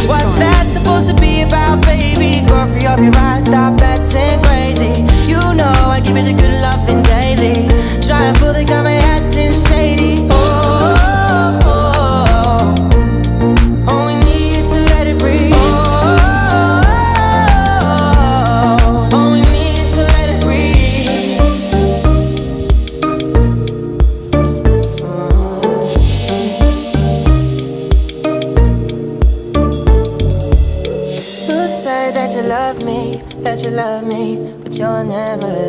What's that supposed to be about, baby? Girl, free up your eyes, stop acting crazy. You know I give you the good loving daily. Try and pull the got my acting shady. Oh, oh, oh, oh, we need to let it breathe. Oh, oh, oh, we need to let it breathe. You say that you love me, but you're never